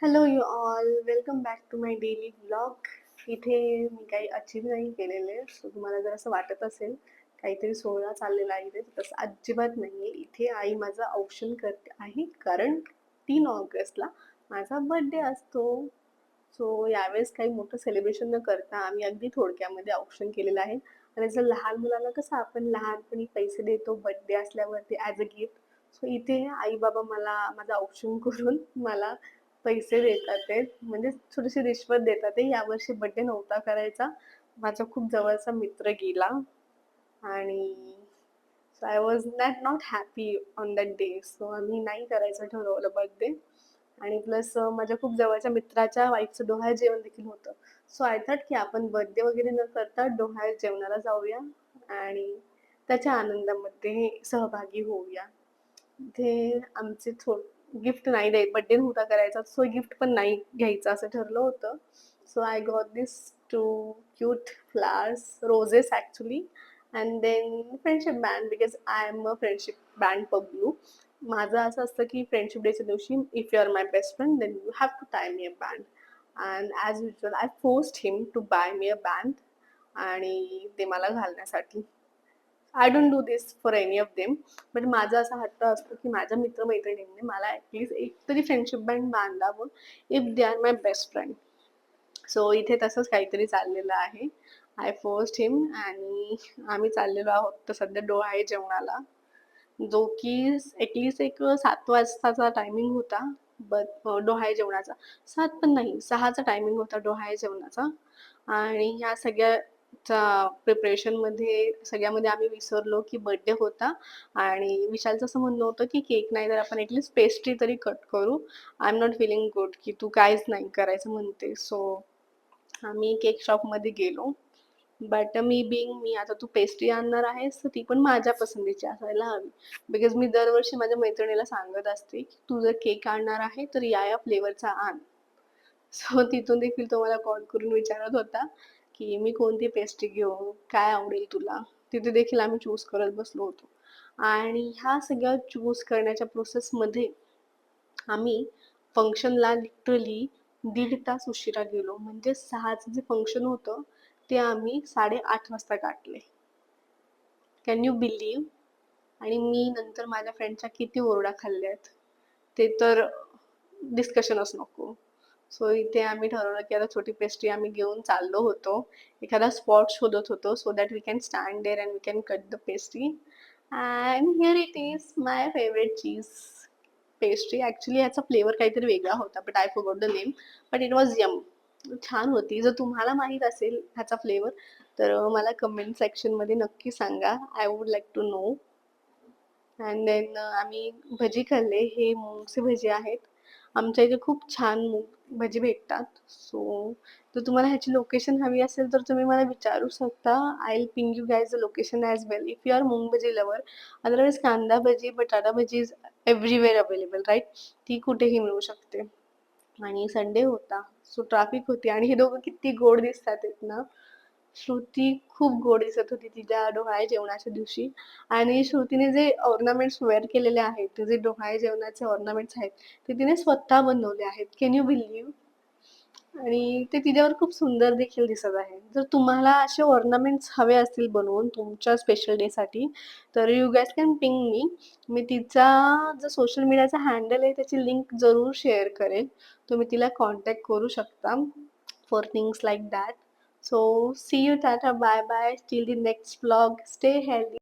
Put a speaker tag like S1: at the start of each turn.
S1: Hello you all, welcome back to my daily vlog. इथे मी काही अचीव नाही केलेले, सो तुम्हाला जर असं वाटत असेल काहीतरी सोहळा चाललेला आहे इथे, तसं अजिबात नाही आहे. इथे आई माझं औक्षण करते आहे, कारण 3 ऑगस्टला माझा बर्थडे असतो. सो यावेळेस काही मोठं सेलिब्रेशन न करता आम्ही अगदी थोडक्यामध्ये औक्षण केलेलं आहे. आणि जर लहान मुलांना कसं आपण लहानपणी पैसे देतो बर्थडे असल्यावरती ॲज अ गिफ्ट, सो इथे आई बाबा मला माझं औक्षण करून मला पैसे देतात ते, म्हणजे थोडीशी रिश्वत देतात ते. यावर्षी बर्थडे नव्हता करायचा, माझा खूप जवळचा मित्र गेला आणि so I was not happy on that day. So आम्ही नाही करायचं ठरवलं बर्थडे. आणि प्लस माझ्या खूप जवळच्या मित्राच्या वाईफचं डोहाळे जेवण देखील होतं. सो आय थॉट की आपण बर्थडे वगैरे न करता डोहाळे जेवणाला जाऊया आणि त्याच्या आनंदामध्ये सहभागी होऊया. ते आमचे गिफ्ट नाही बर्थडे नव्हता करायचा, सो गिफ्ट पण नाही घ्यायचं असं ठरलं होतं. So I got this two cute flowers, roses actually, and then friendship band, because I am a friendship band पगलू. माझं असं असतं की फ्रेंडशिप डेच्या दिवशी if you are my best friend then you have to tie me a band. And as usual I forced him to buy me a band आणि ते मला घालण्यासाठी. I don't do this for any of them, but माझा असा हट्ट असतो की माझ्या मित्र-मैत्रिणींनी मला ॲटलीस्ट एक तरी फ्रेंडशिप बँड बांधावं if they are my best friend. So इथे तसंच काहीतरी चाललेलं आहे. आय फोर्स्ड हिम आणि आम्ही चाललेलो आहोत तर सध्या डोहाळे जेवणाला, जो की ॲटलीस्ट एक 7 वाजताचा टायमिंग होता. बट डोहाळे जेवणाचा 7 पण नाही, 6चा टायमिंग होता डोहाळे जेवणाचा. आणि ह्या सगळ्याच्या प्रिपरेशनमध्ये सगळ्यामध्ये आम्ही विसरलो की बर्थडे होता आणि विशालचं असं म्हणणं होतं की केक नाही तर आपण ॲटलीस्ट पेस्ट्री तरी कट करू. I am not feeling good की तू काहीच नाही करायचं म्हणते. सो आम्ही केक शॉपमध्ये गेलो. बट मी आता तू पेस्ट्री आणणार आहेस तर ती पण माझ्या पसंतीची असायला हवी. बिकॉज मी दरवर्षी माझ्या मैत्रिणीला सांगत असते की तू जर केक आणणार आहे तर या फ्लेवरचा आण. सो तिथून देखील तो मला कॉल करून विचारत होता की मी कोणती पेस्ट्री घेऊ, काय आवडेल तुला. तिथे देखील आम्ही चूज करत बसलो होतो. आणि ह्या सगळ्या चूज करण्याच्या प्रोसेसमध्ये आम्ही फंक्शनला लिटरली 1.5 तास उशिरा गेलो. म्हणजे 6चं जे फंक्शन होतं ते आम्ही 8:30 वाजता गाठले. Can you believe? आणि मी नंतर माझ्या फ्रेंडच्या किती ओरडा खाल्ल्यात ते तर डिस्कशनच नको. सो इथे आम्ही ठरवलं की आता छोटी पेस्ट्री आम्ही घेऊन चाललो होतो. एखादा स्पॉट शोधत होतो so that we can stand there and we can cut the pastry. And here it is my favourite cheese pastry. Actually याचा फ्लेवर काहीतरी वेगळा होता, but I forgot the name, but it was yum. छान होती. जर तुम्हाला माहीत असेल ह्याचा फ्लेवर तर मला कमेंट सेक्शनमध्ये नक्की सांगा. I would like to know. And then आम्ही भजी खाल्ले. हे मूगचे भजी आहेत. आमच्या इथे खूप छान मूग भजी भेटतात. सो जर तुम्हाला ह्याची लोकेशन हवी असेल तर तुम्ही मला विचारू शकता. I will ping you guys the location as well if you are moong bhaji lover. Otherwise kanda bhaji, batata bhaji is everywhere available, right? ती कुठेही मिळू शकते. आणि संडे होता, सो ट्रॅफिक होती आणि हे दोघं किती गोड दिसतात आहेत ना. श्रुती खूप गोड दिसत होती तिच्या डोहाळे जेवणाच्या दिवशी. आणि श्रुतीने जे ऑर्नामेंट्स वेअर केलेले आहेत, ते जे डोहाळे जेवणाचे ऑर्नामेंट्स आहेत, ते तिने स्वतः बनवले आहेत. Can you believe? आणि ते तिच्यावर खूप सुंदर देखील दिसत आहे. जर तुम्हाला असे ऑर्नामेंट्स हवे असतील बनवून तुमच्या स्पेशल डेसाठी तर you gas can ping me. मी तिचा जो सोशल मीडियाचा हँडल आहे त्याची लिंक जरूर शेअर करेल. तुम्ही तिला कॉन्टॅक्ट करू शकता for things like that. So see you, tata, bye bye, till the next vlog. Stay healthy.